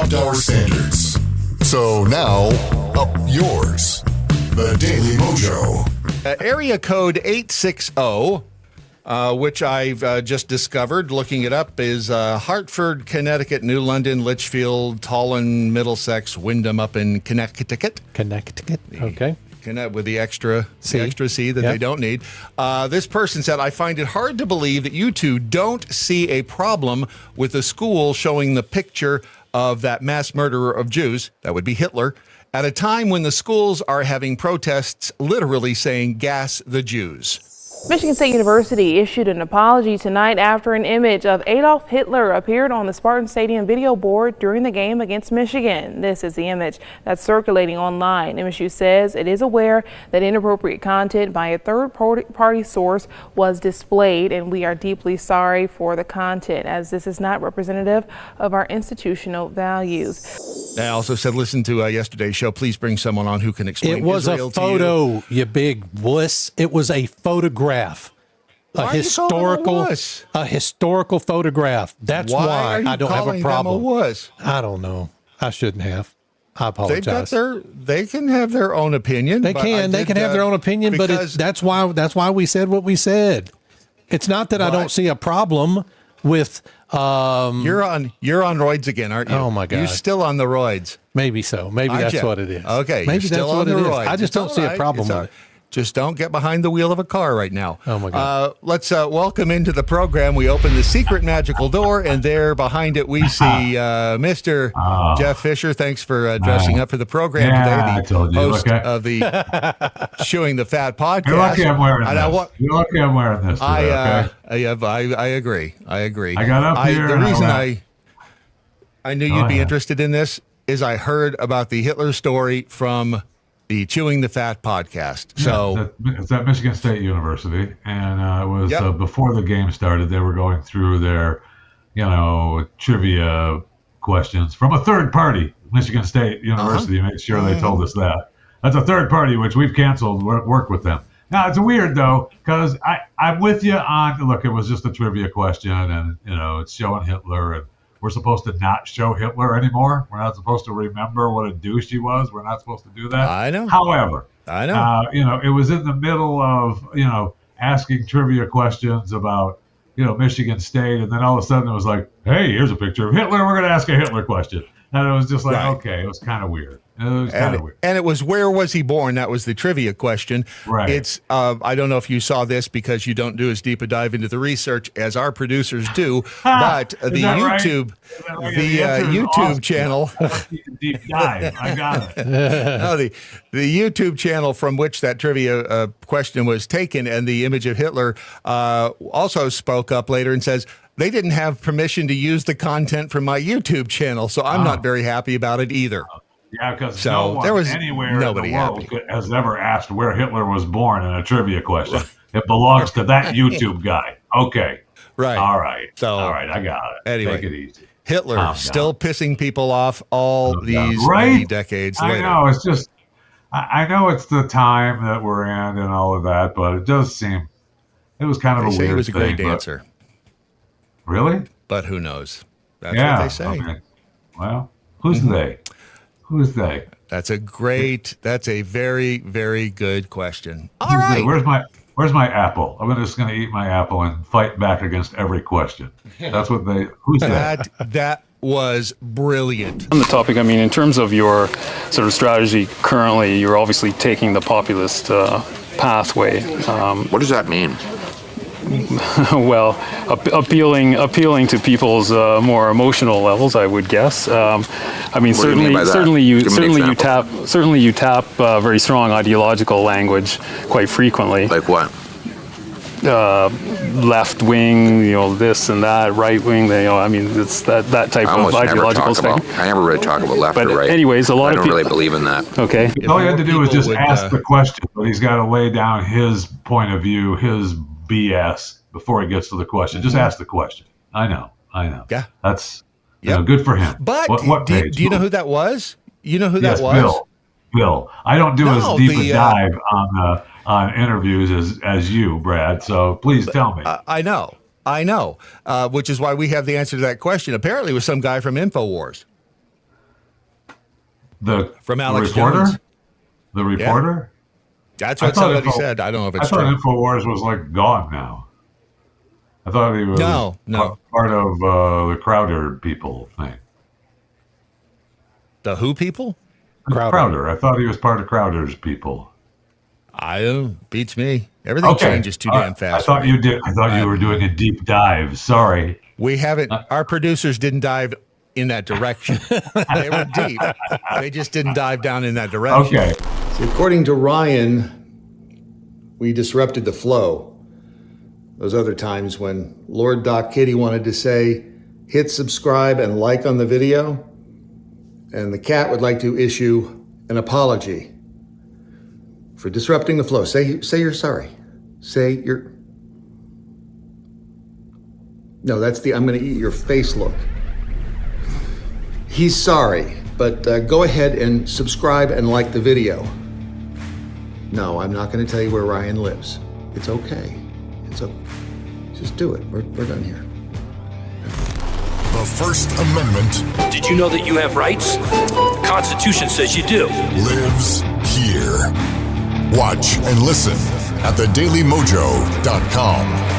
upped our standards. So now, up yours. The Daily Mojo. Area code 860, which I've just discovered, looking it up, is Hartford, Connecticut, New London, Litchfield, Tolland, Middlesex, Wyndham up in Connecticut. Connecticut, okay. With the extra C that they don't need. This person said, I find it hard to believe that you two don't see a problem with the school showing the picture of that mass murderer of Jews, that would be Hitler, at a time when the schools are having protests literally saying gas the Jews. Michigan State University issued an apology tonight after an image of Adolf Hitler appeared on the Spartan Stadium video board during the game against Michigan. This is the image that's circulating online. MSU says it is aware that inappropriate content by a third-party source was displayed, and we are deeply sorry for the content, as this is not representative of our institutional values. I also said, listen to yesterday's show. Please bring someone on who can explain It was Israel a photo, to you big wuss. It was a photograph. A historical photograph. That's why I don't have a problem. I don't know. I shouldn't have. I apologize. They can have their own opinion. They can have their own opinion, but that's why we said what we said. It's not that I don't see a problem with. You're on roids again, aren't you? Oh my God! You're still on the roids. Maybe so. Maybe that's what it is. Okay, maybe that's what it is. I just don't see a problem with it. Just don't get behind the wheel of a car right now. Oh, my God. Let's welcome into the program. We open the secret magical door, and there behind it we see Mr. Jeff Fisher. Thanks for dressing up for the program today. The host of the Chewing the Fat podcast. You're lucky I'm wearing this. You're lucky I'm wearing this today, I agree. I got up here. The reason I knew you'd be interested in this is I heard about the Hitler story from the Chewing the Fat podcast. So it's at Michigan State University, and it was before the game started. They were going through their, trivia questions from a third party. Michigan State University made sure they told us that. That's a third party, which we've canceled work with them. Now, it's weird, though, because I'm with you on, look, it was just a trivia question, and, it's showing Hitler, and we're supposed to not show Hitler anymore. We're not supposed to remember what a douche he was. We're not supposed to do that. I know. However, it was in the middle of, asking trivia questions about, Michigan State. And then all of a sudden it was like, hey, here's a picture of Hitler. We're going to ask a Hitler question. And it was just like, okay, it was kind of weird. And it was, where was he born? That was the trivia question. Right. It's I don't know if you saw this because you don't do as deep a dive into the research as our producers do, but the YouTube, YouTube channel. Deep dive. I got it. No, the YouTube channel from which that trivia question was taken, and the image of Hitler also spoke up later and says, they didn't have permission to use the content from my YouTube channel, so I'm not very happy about it either. Yeah, because no one anywhere in the world has ever asked where Hitler was born in a trivia question. It belongs to that YouTube guy. Okay. Right. All right. All right. I got it. Anyway, take it easy. Hitler still pissing people off all these many decades later. I know. It's just, I know it's the time that we're in and all of that, but it does seem, it was kind of a weird thing. He was a great dancer. Really? But who knows? That's what they say. Okay. Well, who's they? Who's they? That's a very, very good question. All right. Where's my apple? I'm just going to eat my apple and fight back against every question. That's what who's that? That was brilliant. On the topic, in terms of your sort of strategy currently, you're obviously taking the populist pathway. What does that mean? Well, appealing to people's more emotional levels, I would guess. Certainly you tap very strong ideological language quite frequently. Like what? Left wing, this and that, right wing. It's that type of ideological stuff. I never really talk about left or right. Anyways, a lot of people don't really believe in that. Okay. All you had to do was just ask the question, but he's got to lay down his point of view, his BS before he gets to the question. Just ask the question. I know. Yeah. That's good for him. But what do you know who that was? You know who that was? Bill. I don't do as deep a dive on interviews as you, Brad. So please tell me. I know. Which is why we have the answer to that question. Apparently, it was some guy from InfoWars. From Alex reporter? Jones. The reporter? That's what somebody said. I don't know if it's true. I true. thought InfoWars was like gone now. I thought he was no. part of the Crowder people thing. The who people? Crowder. I thought he was part of Crowder's people. Beats me. Everything changes too damn fast. I thought you did. I thought you were doing a deep dive. Sorry. We haven't. Our producers didn't dive in that direction. They were deep. They just didn't dive down in that direction. Okay. So according to Ryan, we disrupted the flow. Those other times when Lord Doc Kitty wanted to say, hit subscribe and like on the video, and the cat would like to issue an apology for disrupting the flow. Say you're sorry. Say you're... No, that's the I'm going to eat your face look. He's sorry, but go ahead and subscribe and like the video. No, I'm not going to tell you where Ryan lives. It's okay. Just do it. We're done here. The First Amendment. Did you know that you have rights? The Constitution says you do. Lives here. Watch and listen at thedailymojo.com.